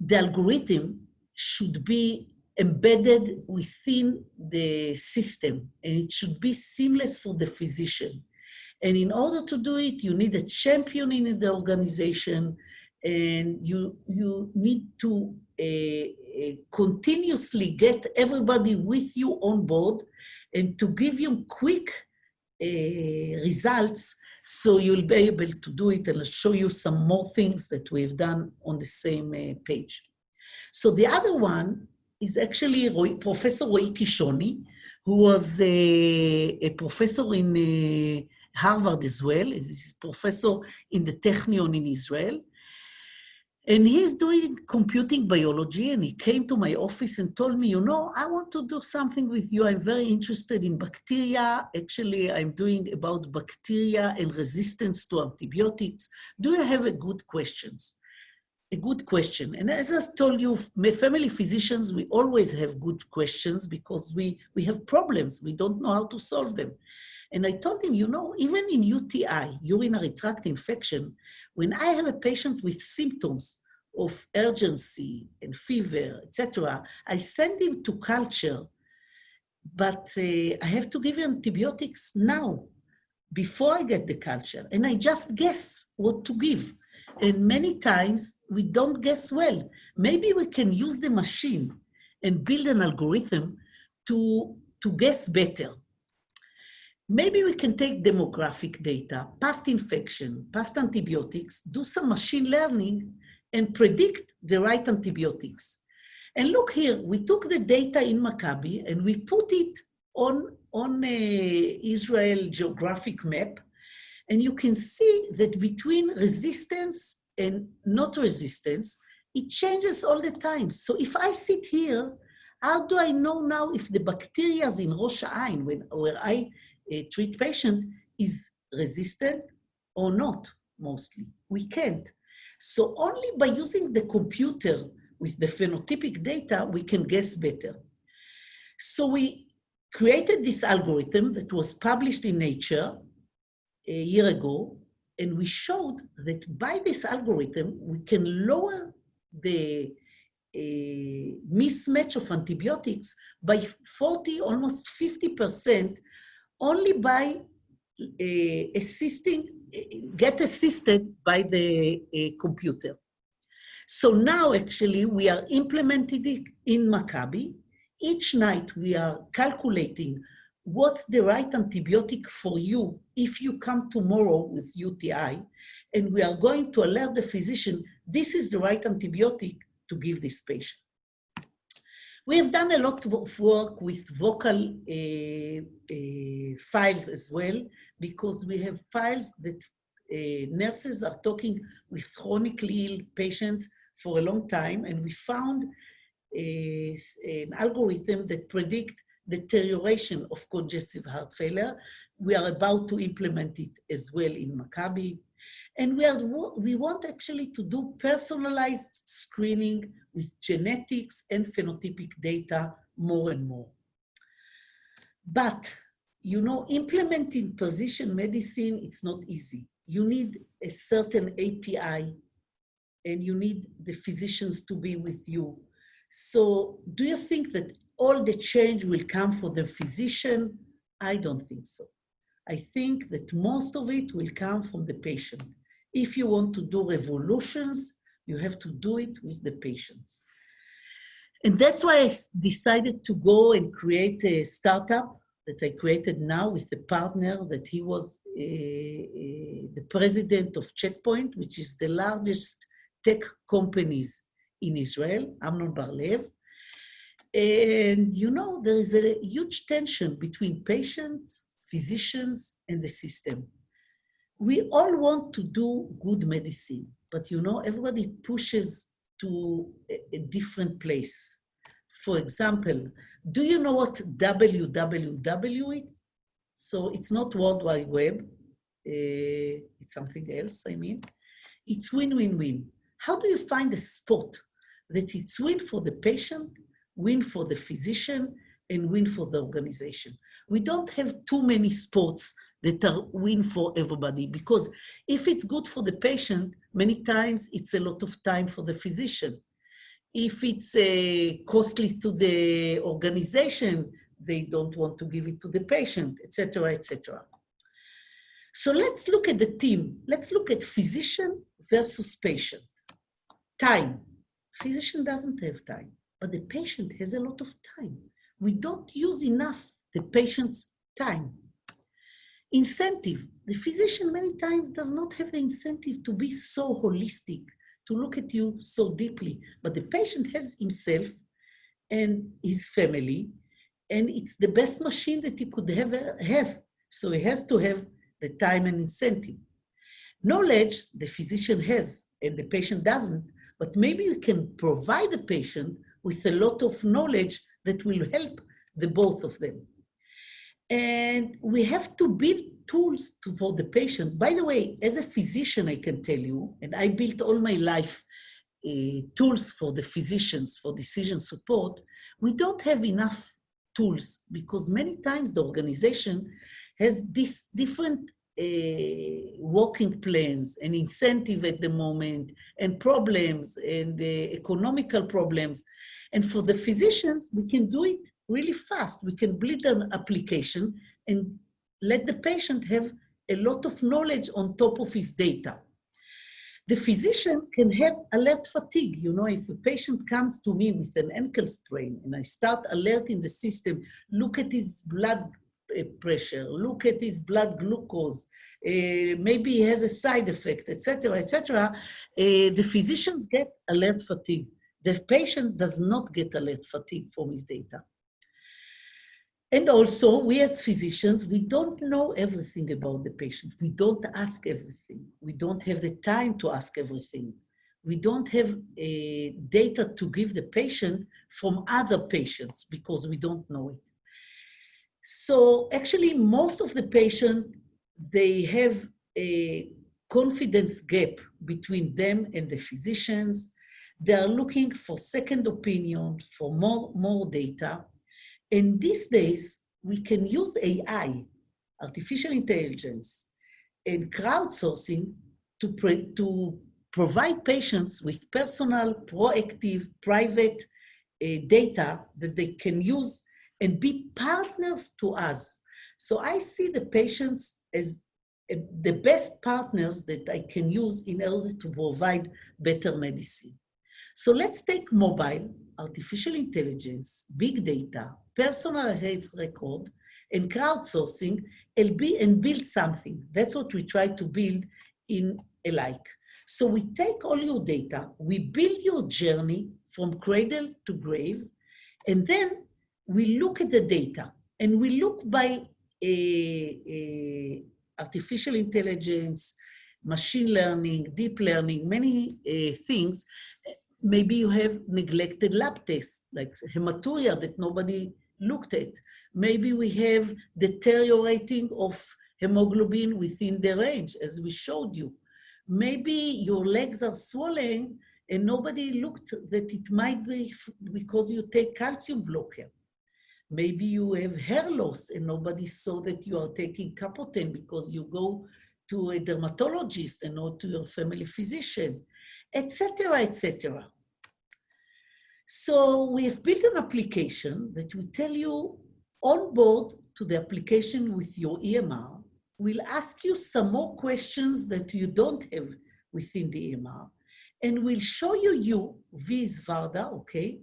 The algorithm should be embedded within the system, and it should be seamless for the physician. And in order to do it, you need a champion in the organization, and you need to continuously get everybody with you on board and to give you quick results so you'll be able to do it. And I'll show you some more things that we've done on the same page. So the other one is actually Professor Roy Kishoni, who was a professor in Harvard as well. He's a professor in the Technion in Israel. And he's doing computing biology, and he came to my office and told me, you know, I want to do something with you. I'm very interested in bacteria. Actually, I'm doing about bacteria and resistance to antibiotics. Do you have a good questions? A good question. And as I've told you, family physicians, we always have good questions because we have problems. We don't know how to solve them. And I told him, you know, even in UTI, urinary tract infection, when I have a patient with symptoms of urgency and fever, etc., I send him to culture, but I have to give him antibiotics now, before I get the culture. And I just guess what to give. And many times we don't guess well. Maybe we can use the machine and build an algorithm to guess better. Maybe we can take demographic data, past infection, past antibiotics, do some machine learning and predict the right antibiotics. And look here, we took the data in Maccabi and we put it on a Israel geographic map. And you can see that between resistance and not resistance, it changes all the time. So if I sit here, how do I know now if the bacteria in Rosh Hashanah, where I treat patient, is resistant or not, mostly? We can't. So only by using the computer with the phenotypic data, we can guess better. So we created this algorithm that was published in Nature a year ago, and we showed that by this algorithm, we can lower the mismatch of antibiotics by 40, almost 50%, only by get assisted by the computer. So now actually we are implementing it in Maccabi. Each night we are calculating what's the right antibiotic for you if you come tomorrow with UTI, and we are going to alert the physician, this is the right antibiotic to give this patient. We have done a lot of work with vocal files as well, because we have files that nurses are talking with chronically ill patients for a long time, and we found an algorithm that predict deterioration of congestive heart failure. We are about to implement it as well in Maccabi. And we want actually to do personalized screening with genetics and phenotypic data more and more. But, you know, implementing precision medicine, it's not easy. You need a certain API, and you need the physicians to be with you. So do you think that all the change will come for the physician? I don't think so. I think that most of it will come from the patient. If you want to do revolutions, you have to do it with the patients. And that's why I decided to go and create a startup that I created now with a partner that he was the president of Checkpoint, which is the largest tech companies in Israel, Amnon Bar-Lev. And you know, there is a huge tension between patients, physicians, and the system. We all want to do good medicine, but you know, everybody pushes to a different place. For example, do you know what www is? So it's not World Wide Web, it's something else, I mean. It's win-win-win. How do you find a spot that it's win for the patient, win for the physician, and win for the organization? We don't have too many spots that are win for everybody, because if it's good for the patient, many times it's a lot of time for the physician. If it's costly to the organization, they don't want to give it to the patient, etc., etc. So let's look at the team. Let's look at physician versus patient. Time. Physician doesn't have time, but the patient has a lot of time. We don't use enough the patient's time. Incentive. The physician many times does not have the incentive to be so holistic, to look at you so deeply, but the patient has himself and his family, and it's the best machine that he could ever have. So he has to have the time and incentive. Knowledge, the physician has, and the patient doesn't, but maybe you can provide the patient with a lot of knowledge that will help the both of them. And we have to build tools for the patient. By the way, as a physician, I can tell you, and I built all my life tools for the physicians for decision support, we don't have enough tools because many times the organization has these different working plans and incentive at the moment and problems and economical problems. And for the physicians, we can do it really fast. We can build an application and let the patient have a lot of knowledge on top of his data. The physician can have alert fatigue. You know, if a patient comes to me with an ankle sprain and I start alerting the system, look at his blood pressure, look at his blood glucose, maybe he has a side effect, etc., the physicians get alert fatigue. The patient does not get alert fatigue from his data. And also, we as physicians, we don't know everything about the patient. We don't ask everything. We don't have the time to ask everything. We don't have data to give the patient from other patients because we don't know it. So actually, most of the patients, they have a confidence gap between them and the physicians. They are looking for second opinion, for more data. And these days, we can use AI, artificial intelligence, and crowdsourcing to provide patients with personal, proactive, private data that they can use and be partners to us. So I see the patients as the best partners that I can use in order to provide better medicine. So let's take mobile, artificial intelligence, big data, personalized record, and crowdsourcing and build something. That's what we try to build in Alike. So we take all your data, we build your journey from cradle to grave, And then we look at the data, and we look by artificial intelligence, machine learning, deep learning, many things. Maybe you have neglected lab tests, like hematuria that nobody looked at. Maybe we have deteriorating of hemoglobin within the range, as we showed you. Maybe your legs are swollen and nobody looked that it might be because you take calcium blocker. Maybe you have hair loss and nobody saw that you are taking Capoten because you go to a dermatologist and not to your family physician, etc., etc. So we have built an application that will tell you on board to the application with your EMR. We'll ask you some more questions that you don't have within the EMR, and we'll show you vis Varda, okay,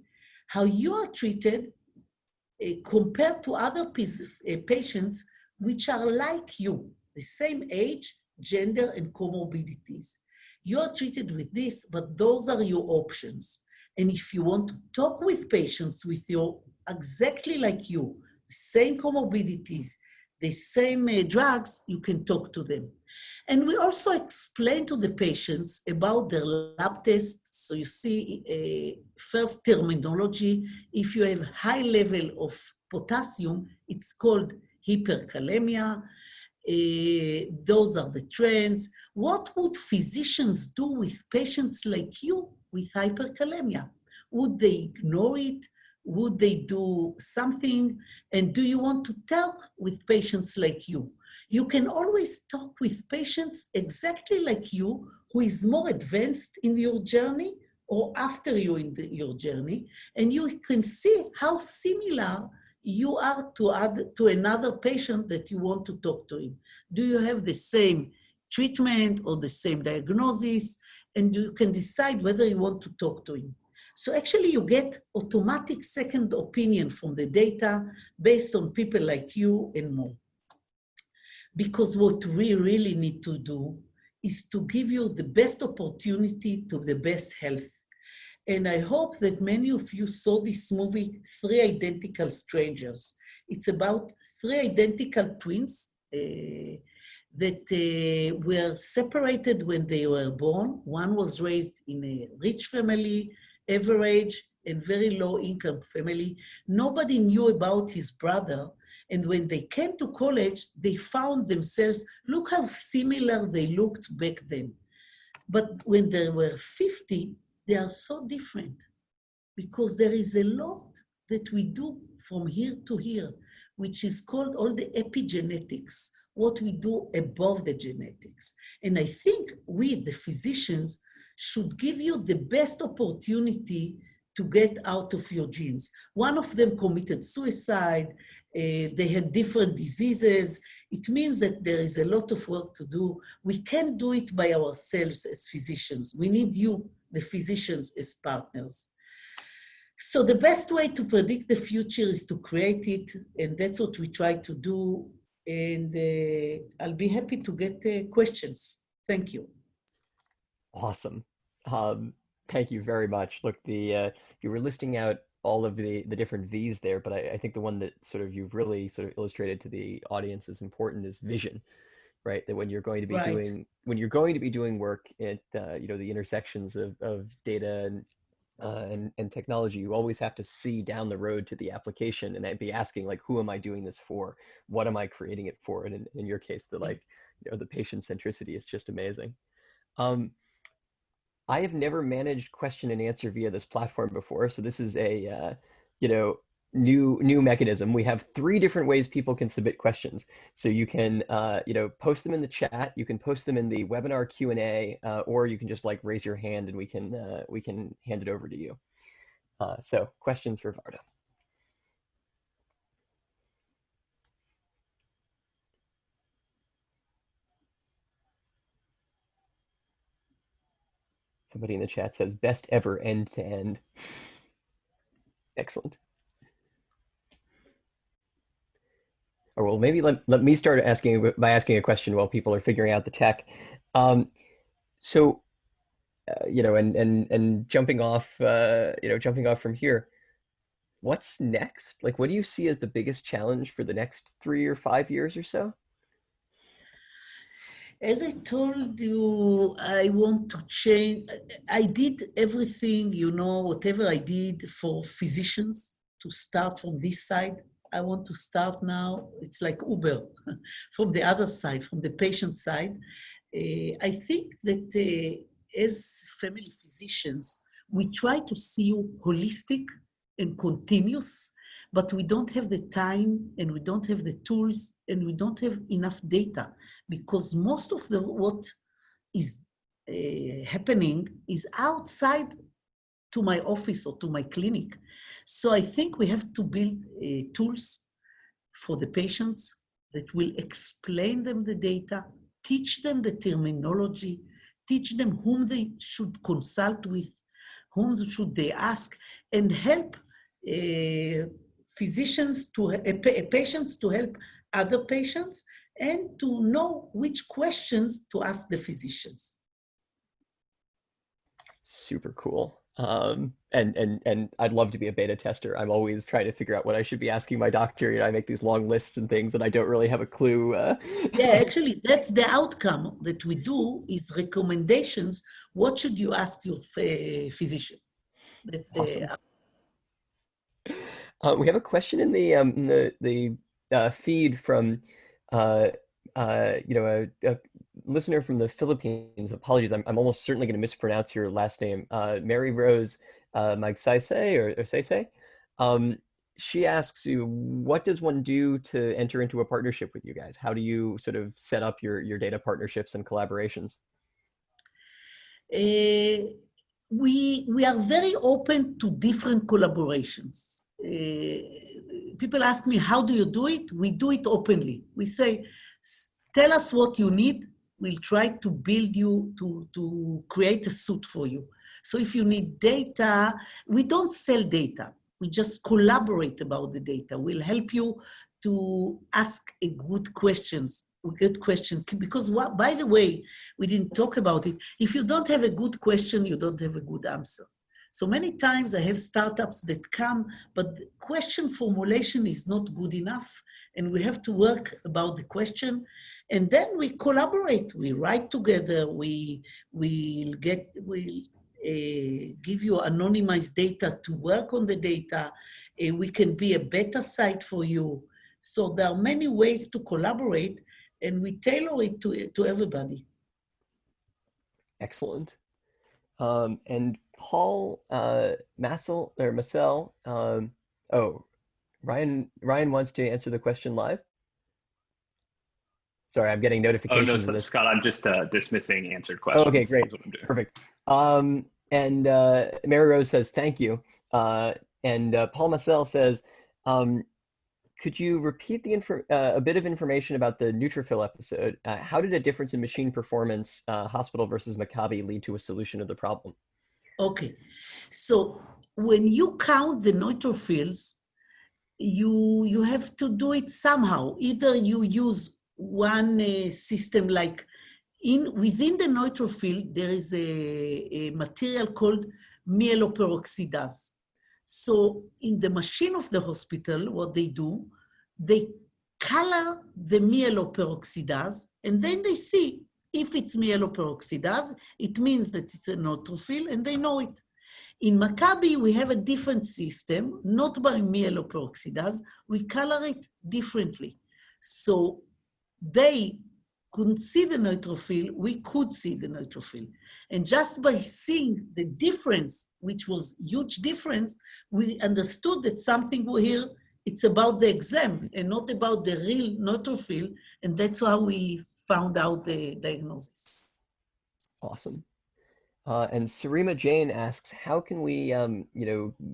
how you are treated compared to other patients which are like you, the same age, gender, and comorbidities. You are treated with this, but those are your options. And if you want to talk with patients with your exactly like you, the same comorbidities, the same drugs, you can talk to them. And we also explain to the patients about their lab tests. So you see, first terminology, if you have high level of potassium, it's called hyperkalemia. Those are the trends. What would physicians do with patients like you with hyperkalemia? Would they ignore it? Would they do something? And do you want to talk with patients like you? You can always talk with patients exactly like you, who is more advanced in your journey or after you in your journey, and you can see how similar you are to another patient that you want to talk to him. Do you have the same treatment or the same diagnosis? And you can decide whether you want to talk to him. So actually you get automatic second opinion from the data based on people like you and more. Because what we really need to do is to give you the best opportunity to the best health. And I hope that many of you saw this movie, Three Identical Strangers. It's about three identical twins that were separated when they were born. One was raised in a rich family, average, and very low income family. Nobody knew about his brother. And when they came to college, they found themselves, look how similar they looked back then. But when they were 50, they are so different because there is a lot that we do from here to here, which is called all the epigenetics, what we do above the genetics. And I think we, the physicians, should give you the best opportunity to get out of your genes. One of them committed suicide. They had different diseases. It means that there is a lot of work to do. We can't do it by ourselves as physicians. We need you, the physicians, as partners. So the best way to predict the future is to create it, and that's what we try to do. And I'll be happy to get questions. Thank you. Awesome. Thank you very much. Look, you were listing out all of the different V's there, but I think the one that sort of you've really sort of illustrated to the audience is important is vision, right? That when you're going to be Right. doing work at the intersections of data and technology, you always have to see down the road to the application and be asking, like, who am I doing this for? What am I creating it for? And in your case, the patient centricity is just amazing. I have never managed question and answer via this platform before, so this is a new mechanism. We have three different ways people can submit questions. So you can post them in the chat, you can post them in the webinar Q&A, or you can just like raise your hand and we can hand it over to you. So questions for Varda. Somebody in the chat says best ever end to end. Excellent. Or well, maybe let me start by asking a question while people are figuring out the tech. So, and jumping off from here, what's next? Like, what do you see as the biggest challenge for the next 3 or 5 years or so? As I told you, I want to change. I did everything, whatever I did for physicians to start from this side. I want to start now. It's like Uber from the other side, from the patient side. I think that as family physicians, we try to see you holistic and continuous, but we don't have the time and we don't have the tools and we don't have enough data because most of what is happening is outside to my office or to my clinic. So I think we have to build tools for the patients that will explain them the data, teach them the terminology, teach them whom they should consult with, whom should they ask, and help physicians to patients to help other patients and to know which questions to ask the physicians. Super cool. And I'd love to be a beta tester. I'm always trying to figure out what I should be asking my doctor. You know, I make these long lists and things, and I don't really have a clue. Yeah, actually, that's the outcome that we do is recommendations. What should you ask your physician? That's Awesome. the We have a question in the feed from a listener from the Philippines. Apologies, I'm almost certainly going to mispronounce your last name. Mary Rose Magsaysay or Saysay. Um, she asks you, what does one do to enter into a partnership with you guys? How do you sort of set up your data partnerships and collaborations? we are very open to different collaborations. People ask me, how do you do it? We do it openly. We say, tell us what you need. We'll try to build you, to create a suit for you. So if you need data, we don't sell data. We just collaborate about the data. We'll help you to ask a good questions. Good question, because by the way, we didn't talk about it. If you don't have a good question, you don't have a good answer. So many times I have startups that come, but the question formulation is not good enough, and we have to work about the question. And then we collaborate, we write together, we'll give you anonymized data to work on the data. We can be a beta site for you. So there are many ways to collaborate, and we tailor it to everybody. Excellent. And Paul Massel, oh, Ryan wants to answer the question live. Sorry, I'm getting Oh, no, notifications of this. Scott, I'm just dismissing answered Oh, questions. okay, great. Is what I'm doing. Perfect. And Mary Rose says, thank you. And Paul Massel says, could you repeat a bit of information about the neutrophil episode? How did a difference in machine performance, hospital versus Maccabi, lead to a solution of the problem? Okay, so when you count the neutrophils, you have to do it somehow. Either you use one system like within the neutrophil, there is a material called myeloperoxidase. So in the machine of the hospital, what they do, they color the myeloperoxidase, and then they see if it's myeloperoxidase, it means that it's a neutrophil, and they know it. In Maccabi, we have a different system, not by myeloperoxidase, we color it differently. So they couldn't see the neutrophil, we could see the neutrophil. And just by seeing the difference, which was huge difference, we understood that something here, it's about the exam and not about the real neutrophil, and that's how we found out the diagnosis. Awesome. And Sarima Jane asks, how can we,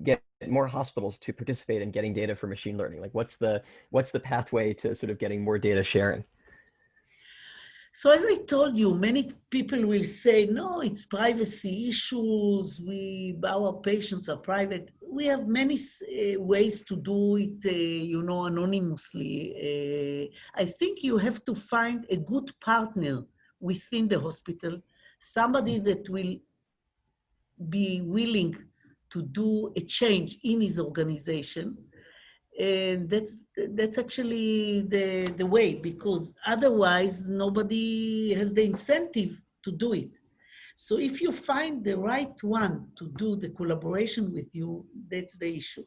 get more hospitals to participate in getting data for machine learning? Like, what's the pathway to sort of getting more data sharing? So as I told you, many people will say, no, it's privacy issues. Our patients are private. We have many ways to do it, anonymously. I think you have to find a good partner within the hospital, somebody that will be willing to do a change in his organization. And that's actually the way, because otherwise nobody has the incentive to do it. So if you find the right one to do the collaboration with you, that's the issue.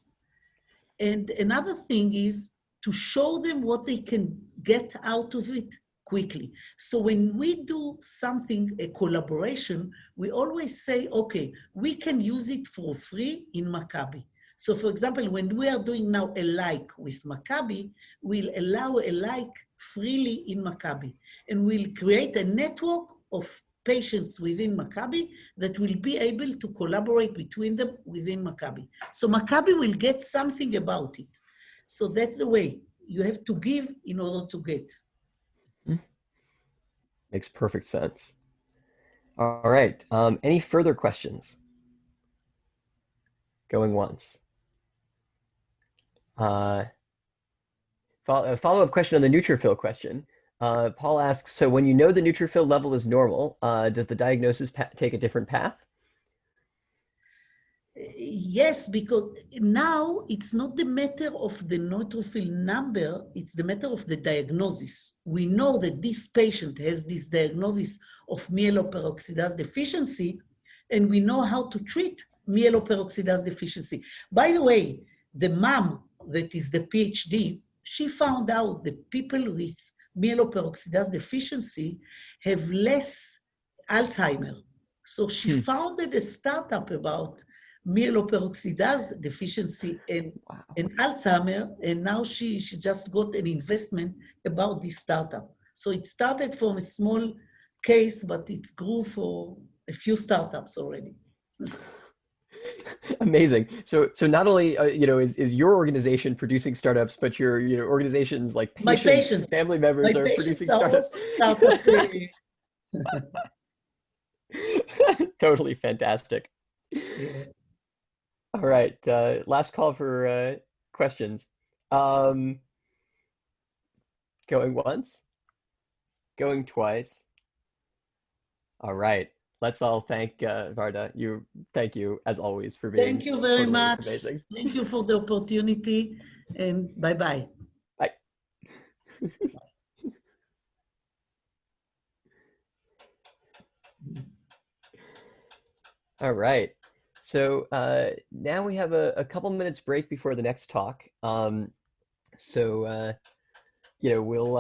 And another thing is to show them what they can get out of it quickly. So when we do something, a collaboration, we always say, okay, we can use it for free in Maccabi. So for example, when we are doing now a like with Maccabi, we'll allow a like freely in Maccabi, and we'll create a network of patients within Maccabi that will be able to collaborate between them within Maccabi. So Maccabi will get something about it. So that's the way. You have to give in order to get. Makes perfect sense. All right. Any further questions? Going once. A follow-up question on the neutrophil question. Paul asks, so when you know the neutrophil level is normal, does the diagnosis take a different path? Yes, because now it's not the matter of the neutrophil number, it's the matter of the diagnosis. We know that this patient has this diagnosis of myeloperoxidase deficiency, and we know how to treat myeloperoxidase deficiency. By the way, the mom that is the PhD, she found out that people with myeloperoxidase deficiency have less Alzheimer. So she founded a startup about myeloperoxidase deficiency and Alzheimer, and now she just got an investment about this startup. So it started from a small case, but it grew for a few startups already. Amazing. So not only is your organization producing startups, but your organizations like patients, family members are producing startups. Totally fantastic. Yeah. All right, last call for questions. Going once, going twice. All right, let's all thank Varda. Thank you as always for being Thank you very totally much. Amazing. Thank you for the opportunity, and bye-bye. Bye. All right. So now we have a couple minutes break before the next talk. So we'll